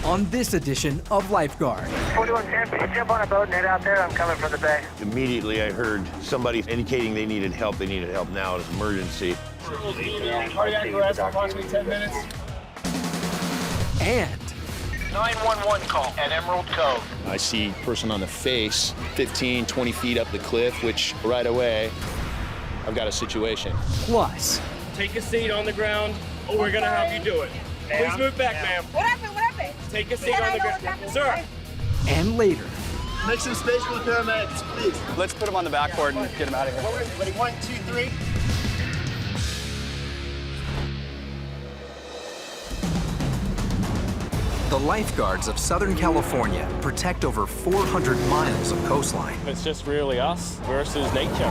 on this edition of Lifeguard. 4110, can you jump on a boat and head out there? I'm coming from the bay. Immediately I heard somebody indicating they needed help. They needed help now. It was an emergency. Cardiac arrest, approximately 10 minutes. And 911 call at Emerald Cove. I see a person on the face, 15, 20 feet up the cliff, which right away, I've got a situation. plus, Take a seat on the ground, or we're gonna have you do it. Please move back, ma'am. What happened? What happened? Take a seat on the ground. Sir. and later, Make some space for the paramedics, please. Let's put him on the backboard and get him out of here. Ready, 1, 2, 3. the Lifeguards of Southern California protect over 400 miles of coastline, It's just really us versus nature.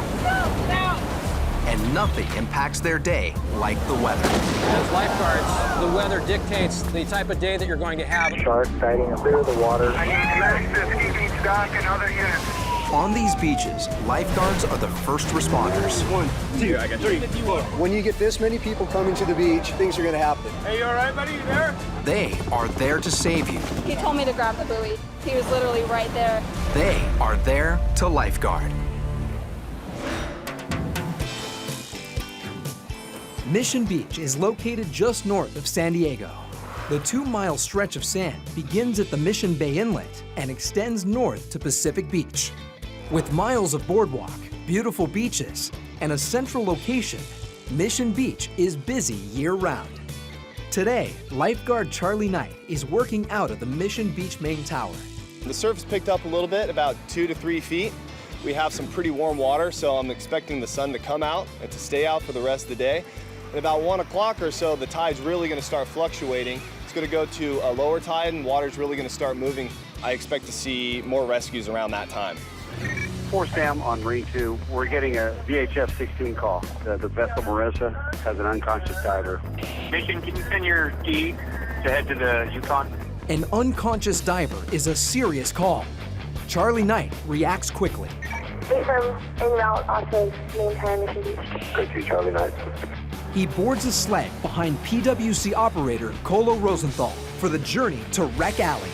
and nothing impacts their day like the weather. As lifeguards, the weather dictates the type of day that you're going to have. Shark sighting, clear the water. I need medics to ski beach dock and other units. On these beaches, lifeguards are the first responders. 1, 2, I got 3. When you get this many people coming to the beach, things are gonna happen. Hey, you all right, buddy? You there? They are there to save you. He told me to grab the buoy. He was literally right there. They are there to lifeguard. Mission Beach is located just north of San Diego. The 2-mile stretch of sand begins at the Mission Bay Inlet and extends north to Pacific Beach. With miles of boardwalk, beautiful beaches, and a central location, Mission Beach is busy year-round. Today, lifeguard Charlie Knight is working out of the Mission Beach main tower. The surface picked up a little bit, about 2 to 3 feet. We have some pretty warm water, so I'm expecting the sun to come out and to stay out for the rest of the day. At about 1 o'clock or so, the tide's really gonna start fluctuating. It's gonna go to a lower tide and water's really gonna start moving. I expect to see more rescues around that time. 4 Sam on Marine 2. We're getting a VHF 16 call. The vessel Marissa has an unconscious diver. Mission, can you send your ski to head to the Yukon? An unconscious diver is a serious call. Charlie Knight reacts quickly. Wait for him en route off of main tower Mission Beach. Good to Charlie Knight. He boards a sled behind PWC operator Colo Rosenthal for the journey to Wreck Alley.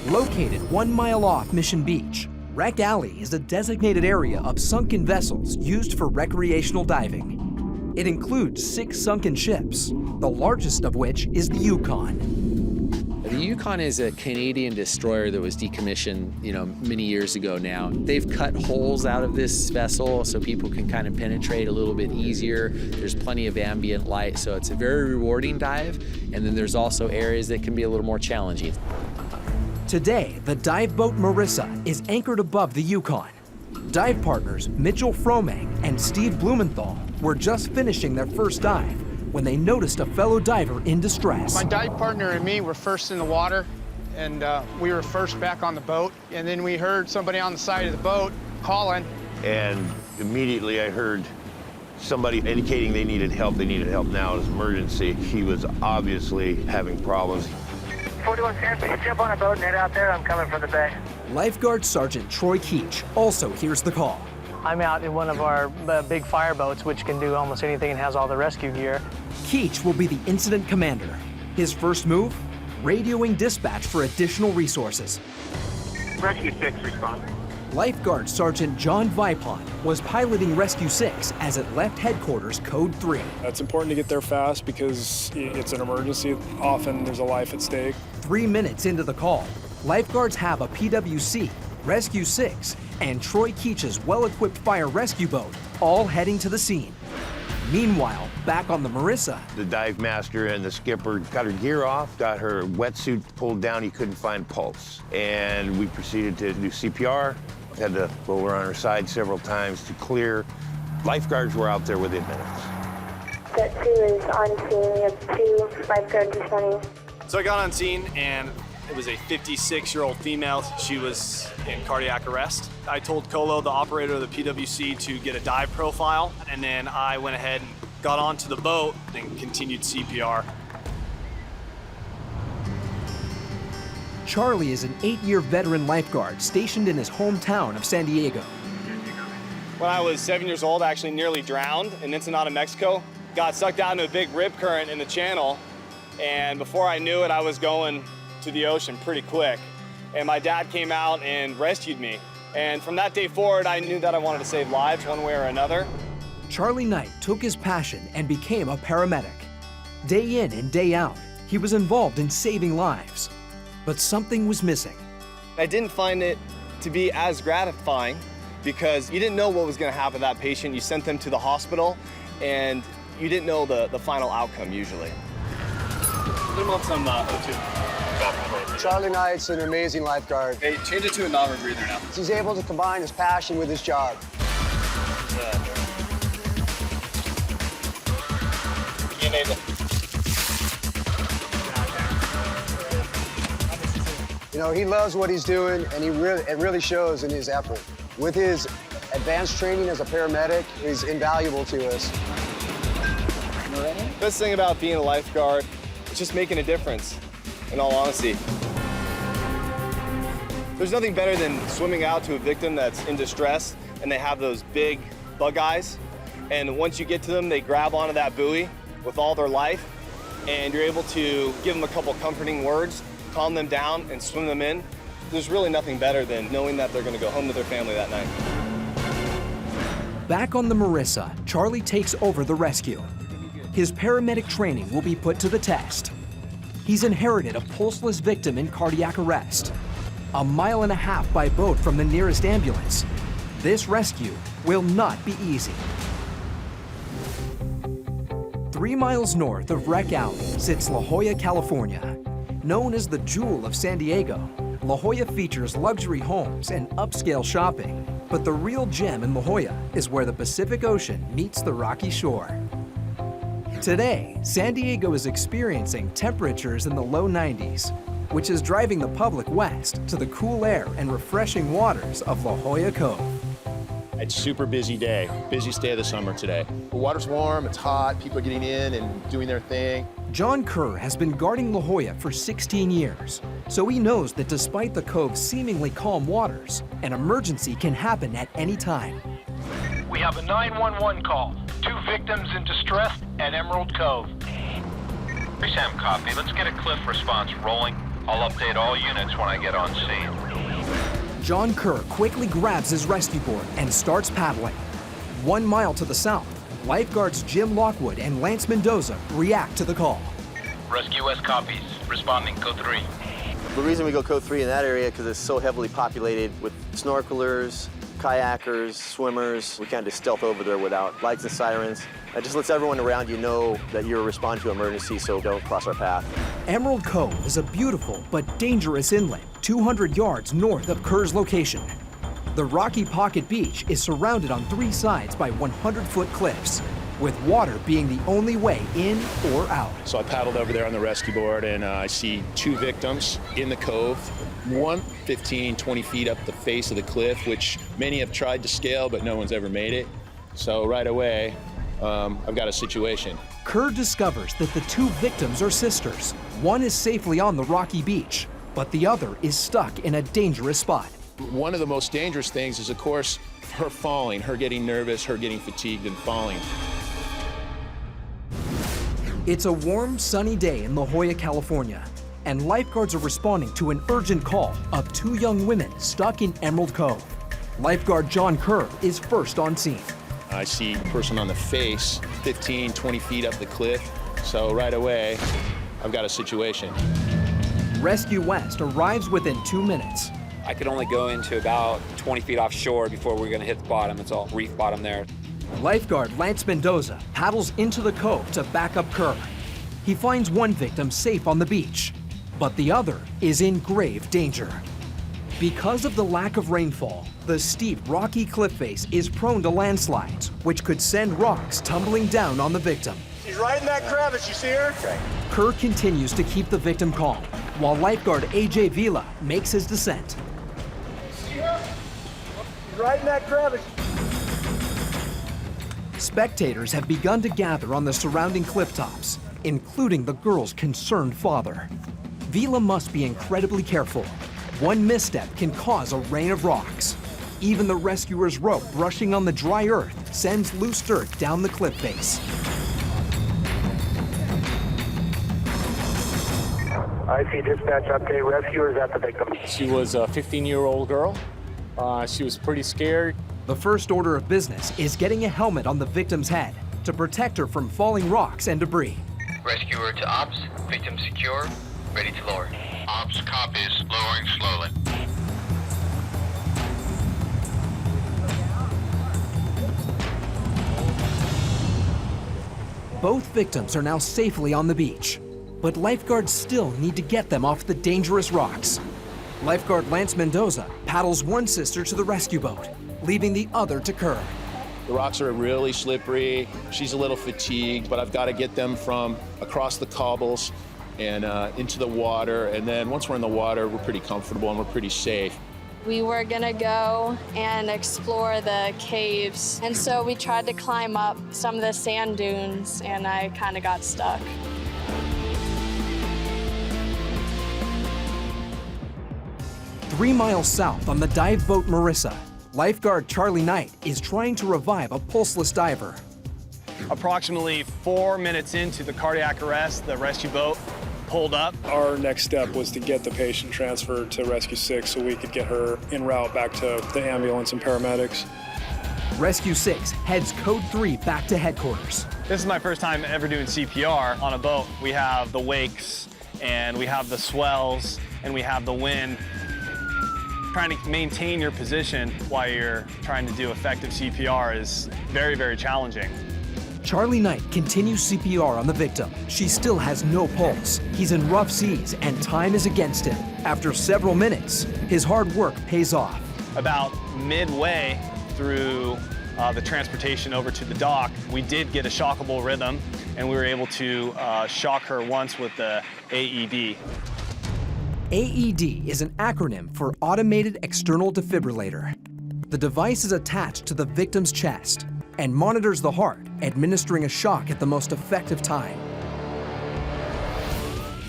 Located 1 mile off Mission Beach, Wreck Alley is a designated area of sunken vessels used for recreational diving. It includes 6 sunken ships, the largest of which is the Yukon. The Yukon is a Canadian destroyer that was decommissioned, many years ago now. They've cut holes out of this vessel so people can kind of penetrate a little bit easier. There's plenty of ambient light, so it's a very rewarding dive. And then there's also areas that can be a little more challenging. Today, the dive boat Marissa is anchored above the Yukon. Dive partners Mitchell Fromang and Steve Blumenthal were just finishing their first dive when they noticed a fellow diver in distress. My dive partner and me were first in the water, and we were first back on the boat. And then we heard somebody on the side of the boat calling. And immediately I heard somebody indicating they needed help. They needed help now. It was an emergency. He was obviously having problems. 4110, can you jump on a boat and head out there? I'm coming from the bay. Lifeguard Sergeant Troy Keach also hears the call. I'm out in one of our big fire boats, which can do almost anything and has all the rescue gear. Keach will be the incident commander. His first move? Radioing dispatch for additional resources. Rescue 6, respond. Lifeguard Sergeant John Vipon was piloting Rescue 6 as it left headquarters Code 3. It's important to get there fast because it's an emergency. Often there's a life at stake. 3 minutes into the call, lifeguards have a PWC, Rescue 6, and Troy Keach's well-equipped fire rescue boat all heading to the scene. Meanwhile, back on the Marissa, The dive master and the skipper got her gear off, got her wetsuit pulled down. He couldn't find pulse. And we proceeded to do CPR. Had to roll her on her side several times to clear. Lifeguards were out there within minutes. That 2 is on scene. We have 2 lifeguards responding. So I got on scene, and it was a 56-year-old female. She was in cardiac arrest. I told Colo, the operator of the PWC, to get a dive profile, and then I went ahead and got onto the boat and continued CPR. Charlie is an 8-year veteran lifeguard stationed in his hometown of San Diego. When I was 7 years old, I actually nearly drowned in Ensenada, Mexico. Got sucked out into a big rip current in the channel, And before I knew it, I was going to the ocean pretty quick. And my dad came out and rescued me. And from that day forward, I knew that I wanted to save lives one way or another. Charlie Knight took his passion and became a paramedic. Day in and day out, he was involved in saving lives. But something was missing. I didn't find it to be as gratifying because you didn't know what was going to happen to that patient. You sent them to the hospital, and you didn't know the final outcome usually. Put him on some O2. Charlie Knight's an amazing lifeguard. Hey, change it to a non-rebreather now. He's able to combine his passion with his job. You need it. You know, he loves what he's doing, and it really shows in his effort. With his advanced training as a paramedic, he's invaluable to us. Best thing about being a lifeguard is just making a difference, in all honesty. There's nothing better than swimming out to a victim that's in distress and they have those big bug eyes. And once you get to them, they grab onto that buoy with all their life, and you're able to give them a couple comforting words, calm them down, and swim them in. There's really nothing better than knowing that they're gonna go home to their family that night. Back on the Marissa, Charlie takes over the rescue. His paramedic training will be put to the test. He's inherited a pulseless victim in cardiac arrest. 1.5 miles by boat from the nearest ambulance. This rescue will not be easy. 3 miles north of Wreck Alley sits La Jolla, California. Known as the Jewel of San Diego, La Jolla features luxury homes and upscale shopping. But the real gem in La Jolla is where the Pacific Ocean meets the rocky shore. Today, San Diego is experiencing temperatures in the low 90s, which is driving the public west to the cool air and refreshing waters of La Jolla Cove. It's a super busy day, busiest day of the summer today. The water's warm, it's hot, people are getting in and doing their thing. John Kerr has been guarding La Jolla for 16 years, so he knows that despite the cove's seemingly calm waters, an emergency can happen at any time. We have a 911 call. 2 victims in distress at Emerald Cove. Sam, copy. Let's get a cliff response rolling. I'll update all units when I get on scene. John Kerr quickly grabs his rescue board and starts paddling. 1 mile to the south, lifeguards Jim Lockwood and Lance Mendoza react to the call. Rescue S copies. Responding code 3. The reason we go code 3 in that area because it's so heavily populated with snorkelers, kayakers, swimmers. We can't just stealth over there without lights and sirens. It just lets everyone around you know that you're responding to emergency, so don't cross our path. Emerald Cove is a beautiful but dangerous inlet 200 yards north of Kerr's location. The Rocky Pocket Beach is surrounded on 3 sides by 100-foot cliffs, with water being the only way in or out. So I paddled over there on the rescue board, and I see 2 victims in the cove. One 15, 20 feet up the face of the cliff, which many have tried to scale, but no one's ever made it. So right away, I've got a situation. Kerr discovers that the 2 victims are sisters. One is safely on the rocky beach, but the other is stuck in a dangerous spot. One of the most dangerous things is, of course, her falling, her getting nervous, her getting fatigued and falling. It's a warm, sunny day in La Jolla, California, and lifeguards are responding to an urgent call of 2 young women stuck in Emerald Cove. Lifeguard John Kerr is first on scene. I see a person on the face, 15, 20 feet up the cliff. So right away, I've got a situation. Rescue West arrives within 2 minutes. I could only go into about 20 feet offshore before we're gonna hit the bottom. It's all reef bottom there. Lifeguard Lance Mendoza paddles into the cove to back up Kerr. He finds one victim safe on the beach, but the other is in grave danger. Because of the lack of rainfall, the steep, rocky cliff face is prone to landslides, which could send rocks tumbling down on the victim. She's right in that crevice, you see her? Kerr continues to keep the victim calm, while lifeguard AJ Vila makes his descent. See her? She's right in that crevice. Spectators have begun to gather on the surrounding cliff tops, including the girl's concerned father. Vila must be incredibly careful. One misstep can cause a rain of rocks. Even the rescuer's rope brushing on the dry earth sends loose dirt down the cliff face. IC dispatch update, rescuers at the victim. She was a 15-year-old girl. She was pretty scared. The first order of business is getting a helmet on the victim's head to protect her from falling rocks and debris. Rescuer to ops, victim secure, ready to lower. Ops copies, lowering slowly. Both victims are now safely on the beach, but lifeguards still need to get them off the dangerous rocks. Lifeguard Lance Mendoza paddles one sister to the rescue boat, leaving the other to curb. The rocks are really slippery. She's a little fatigued, but I've got to get them from across the cobbles and into the water. And then once we're in the water, we're pretty comfortable and we're pretty safe. We were gonna go and explore the caves, and so we tried to climb up some of the sand dunes, and I kind of got stuck. Three miles south on the dive boat Marissa, lifeguard Charlie Knight is trying to revive a pulseless diver. Approximately 4 minutes into the cardiac arrest, the rescue boat pulled up. Our next step was to get the patient transferred to Rescue 6 so we could get her en route back to the ambulance and paramedics. Rescue 6 heads Code 3 back to headquarters. This is my first time ever doing CPR on a boat. We have the wakes, and we have the swells, and we have the wind. Trying to maintain your position while you're trying to do effective CPR is very, very challenging. Charlie Knight continues CPR on the victim. She still has no pulse. He's in rough seas and time is against him. After several minutes, his hard work pays off. About midway through the transportation over to the dock, we did get a shockable rhythm, and we were able to shock her once with the AED. AED is an acronym for Automated External Defibrillator. The device is attached to the victim's chest and monitors the heart, administering a shock at the most effective time.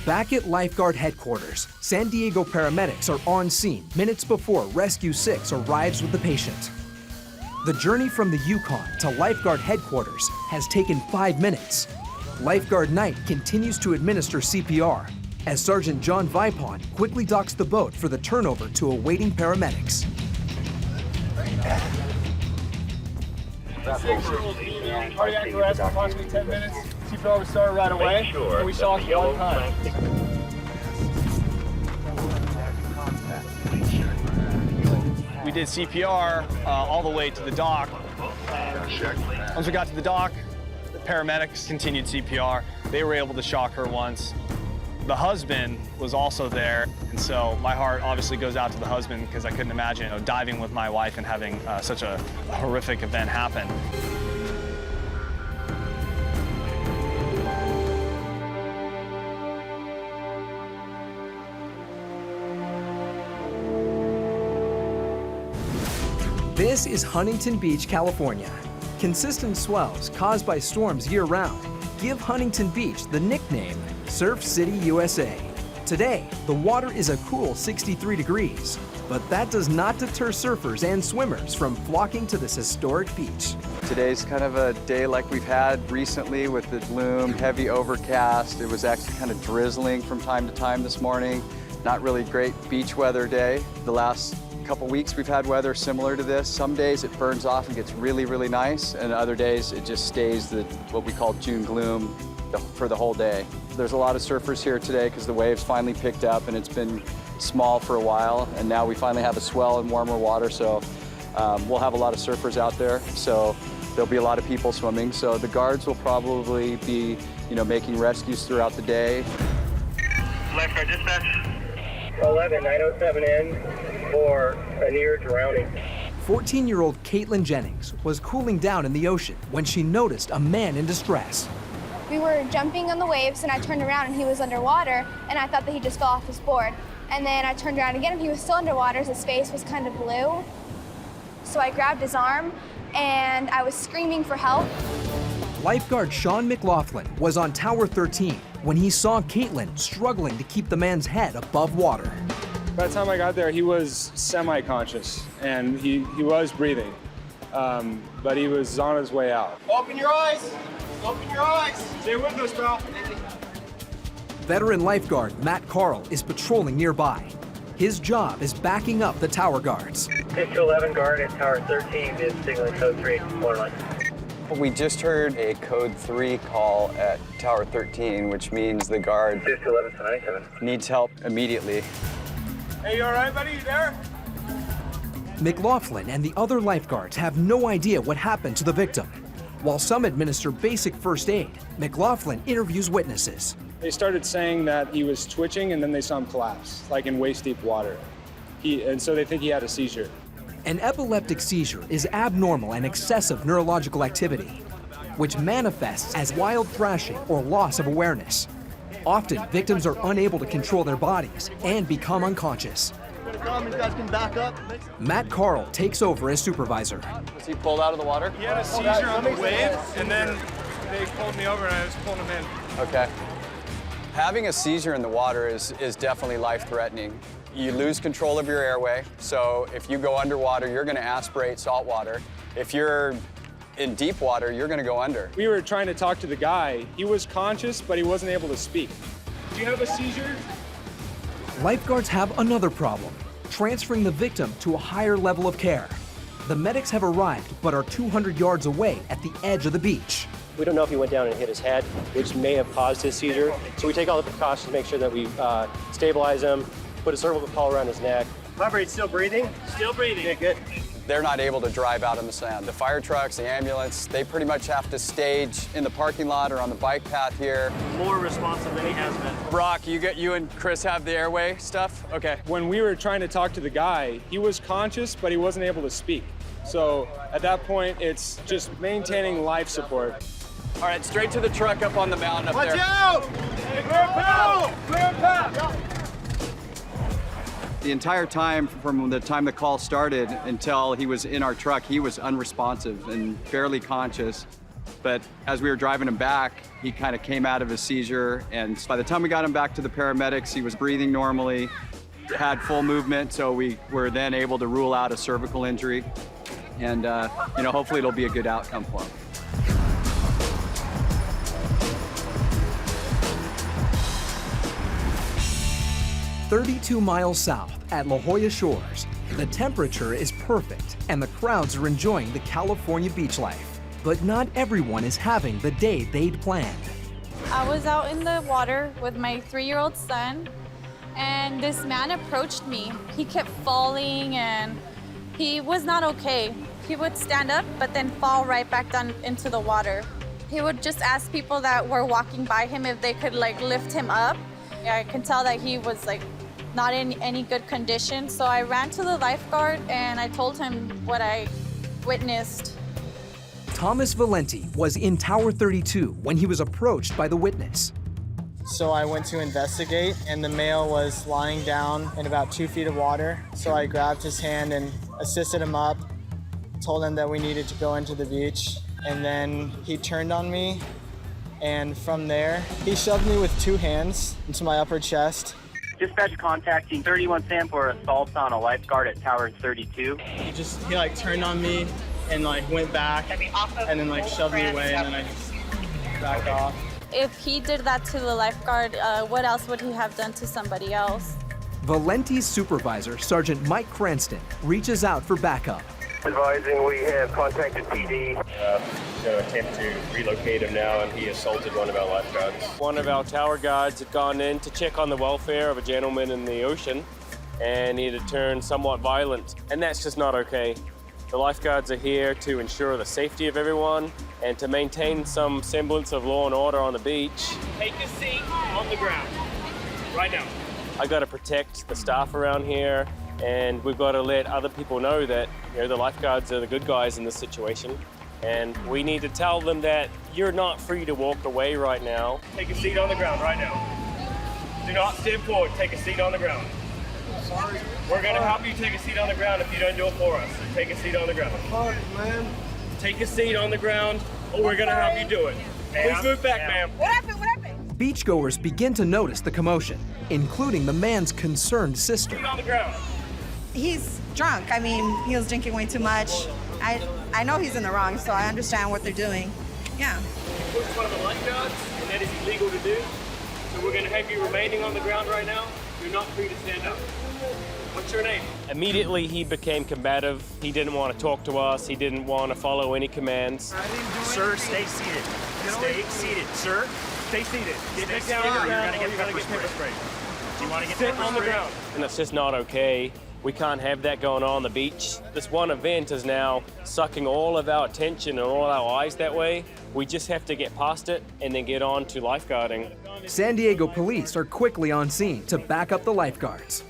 Back at Lifeguard headquarters, San Diego paramedics are on scene minutes before Rescue 6 arrives with the patient. The journey from the Yukon to Lifeguard headquarters has taken 5 minutes. Lifeguard Knight continues to administer CPR as Sergeant John Vipon quickly docks the boat for the turnover to awaiting paramedics. Cardiac arrest, approximately 10 minutes. CPR was started right away. And we saw it one time. We did CPR all the way to the dock. Once we got to the dock, the paramedics continued CPR. They were able to shock her once. The husband was also there, and so my heart obviously goes out to the husband because I couldn't imagine diving with my wife and having such a horrific event happen. This is Huntington Beach, California. Consistent swells caused by storms year-round give Huntington Beach the nickname Surf City, USA. Today, the water is a cool 63 degrees, but that does not deter surfers and swimmers from flocking to this historic beach. Today's kind of a day like we've had recently with the gloom, heavy overcast. It was actually kind of drizzling from time to time this morning. Not really great beach weather day. The last couple weeks we've had weather similar to this. Some days it burns off and gets really, really nice, and other days it just stays what we call June gloom for the whole day. There's a lot of surfers here today because the waves finally picked up and it's been small for a while, and now we finally have a swell and warmer water, so we'll have a lot of surfers out there, so there'll be a lot of people swimming. So the guards will probably be, making rescues throughout the day. Lifeguard dispatch. 11-907 for a near drowning. 14-year-old Caitlin Jennings was cooling down in the ocean when she noticed a man in distress. We were jumping on the waves and I turned around and he was underwater, and I thought that he just fell off his board. And then I turned around again and he was still underwater, his face was kind of blue. So I grabbed his arm and I was screaming for help. Lifeguard Sean McLaughlin was on Tower 13 when he saw Caitlin struggling to keep the man's head above water. By the time I got there, he was semi-conscious and he was breathing, but he was on his way out. Open your eyes! Open your eyes! Stay with us, pal. Veteran lifeguard Matt Carl is patrolling nearby. His job is backing up the tower guards. 6-11 guard at Tower 13 is signaling code 3, waterline. We just heard a code 3 call at Tower 13, which means the guard 6-11 needs help immediately. Hey, you all right, buddy? You there? McLaughlin and the other lifeguards have no idea what happened to the victim. While some administer basic first aid, McLaughlin interviews witnesses. They started saying that he was twitching and then they saw him collapse, like in waist-deep water. And so they think he had a seizure. An epileptic seizure is abnormal and excessive neurological activity, which manifests as wild thrashing or loss of awareness. Often, victims are unable to control their bodies and become unconscious. Matt Carl takes over as supervisor. Was he pulled out of the water? He had a seizure on the wave, and then they pulled me over and I was pulling him in. Okay. Having a seizure in the water is definitely life-threatening. You lose control of your airway, so if you go underwater, you're gonna aspirate salt water. If you're in deep water, you're gonna go under. We were trying to talk to the guy. He was conscious, but he wasn't able to speak. Do you have a seizure? Lifeguards have another problem, transferring the victim to a higher level of care. The medics have arrived, but are 200 yards away at the edge of the beach. We don't know if he went down and hit his head, which may have caused his seizure. So we take all the precautions to make sure that we stabilize him, put a cervical collar around his neck. Heart rate still breathing? Still breathing. Okay, good. They're not able to drive out in the sand. The fire trucks, the ambulance, they pretty much have to stage in the parking lot or on the bike path here. More responsive than he has been. Brock, you and Chris have the airway stuff? Okay. When we were trying to talk to the guy, he was conscious, but he wasn't able to speak. So at that point, it's just maintaining life support. All right, straight to the truck up on the mountain up there. Watch out! Clear path! Clear path! The entire time, from the time the call started until he was in our truck, he was unresponsive and barely conscious. But as we were driving him back, he kind of came out of his seizure. And by the time we got him back to the paramedics, he was breathing normally, had full movement. So we were then able to rule out a cervical injury. And hopefully it'll be a good outcome for him. 32 miles south at La Jolla Shores, the temperature is perfect and the crowds are enjoying the California beach life. But not everyone is having the day they'd planned. I was out in the water with my 3-year-old son, and this man approached me. He kept falling and he was not okay. He would stand up but then fall right back down into the water. He would just ask people that were walking by him if they could lift him up. I can tell that he was not in any good condition. So I ran to the lifeguard and I told him what I witnessed. Thomas Valenti was in Tower 32 when he was approached by the witness. So I went to investigate and the male was lying down in about 2 feet of water. So I grabbed his hand and assisted him up, told him that we needed to go into the beach. And then he turned on me. And from there, he shoved me with 2 hands into my upper chest. Dispatch contacting 31 Sam for assault on a lifeguard at Tower 32. He turned on me and went back and then shoved me away and then I just backed off. If he did that to the lifeguard, what else would he have done to somebody else? Valenti's supervisor, Sergeant Mike Cranston, reaches out for backup. Advising we have contacted PD. Going to attempt to relocate him now, and he assaulted one of our lifeguards. One of our tower guards had gone in to check on the welfare of a gentleman in the ocean, and he had turned somewhat violent, and that's just not okay. The lifeguards are here to ensure the safety of everyone and to maintain some semblance of law and order on the beach. Take a seat on the ground, right now. I got to protect the staff around here, and we've got to let other people know that the lifeguards are the good guys in this situation. And we need to tell them that you're not free to walk away right now. Take a seat on the ground right now. Do not step forward, take a seat on the ground. Sorry. We're gonna help you take a seat on the ground if you don't do it for us. So take a seat on the ground. Sorry, ma'am. Take a seat on the ground, or we're gonna help you do it. Please move back, ma'am. What happened? What happened? Beachgoers begin to notice the commotion, including the man's concerned sister. Seat on the ground. He's drunk. I mean, he was drinking way too much. I know he's in the wrong, so I understand what they're doing. Yeah. He pushed one of the lifeguards, and that is illegal to do. So So we're going to have you remaining on the ground right now. You're not free to stand up. What's your name? Immediately he became combative. He didn't want to talk to us. He didn't want to follow any commands. Sir, stay seated. Stay seated. Sir, stay seated. Get back down on the ground. You're going to get pepper spray. Do you want to get Sit pepper on the spray? ground. And that's just not okay. We can't have that going on the beach. This one event is now sucking all of our attention and all our eyes that way. We just have to get past it and then get on to lifeguarding. San Diego police are quickly on scene to back up the lifeguards.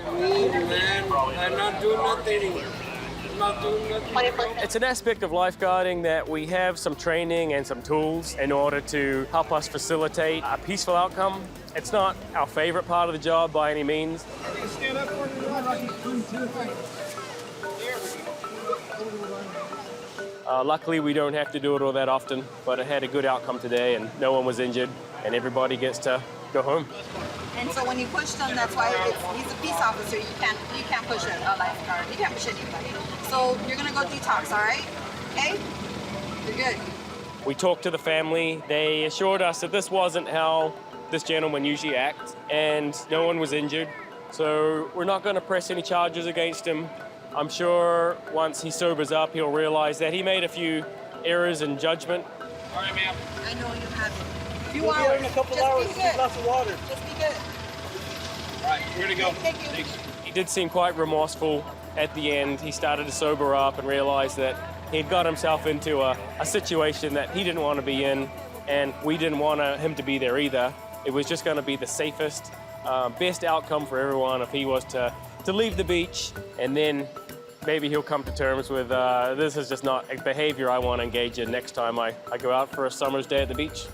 I'm not doing nothing. It's an aspect of lifeguarding that we have some training and some tools in order to help us facilitate a peaceful outcome. It's not our favorite part of the job by any means. Luckily, we don't have to do it all that often, but it had a good outcome today and no one was injured and everybody gets to go home. And so when you push them, that's why he's a peace officer. You can't push a lifeguard. You can't push anybody. So you're gonna go detox, all right? Okay? You're good. We talked to the family. They assured us that this wasn't how this gentleman usually acts, and no one was injured. So we're not going to press any charges against him. I'm sure once he sobers up, he'll realize that he made a few errors in judgment. All right, ma'am. I know you have it. A few We'll be hours. here in a couple Just hours. be Get good. lots of water. Just be good. All right, we're going to go. Thank you. Thanks. He did seem quite remorseful at the end. He started to sober up and realize that he'd got himself into a situation that he didn't want to be in, and we didn't want him to be there either. It was just going to be the safest, best outcome for everyone if he was to leave the beach, and then maybe he'll come to terms with this is just not a behavior I want to engage in next time I go out for a summer's day at the beach.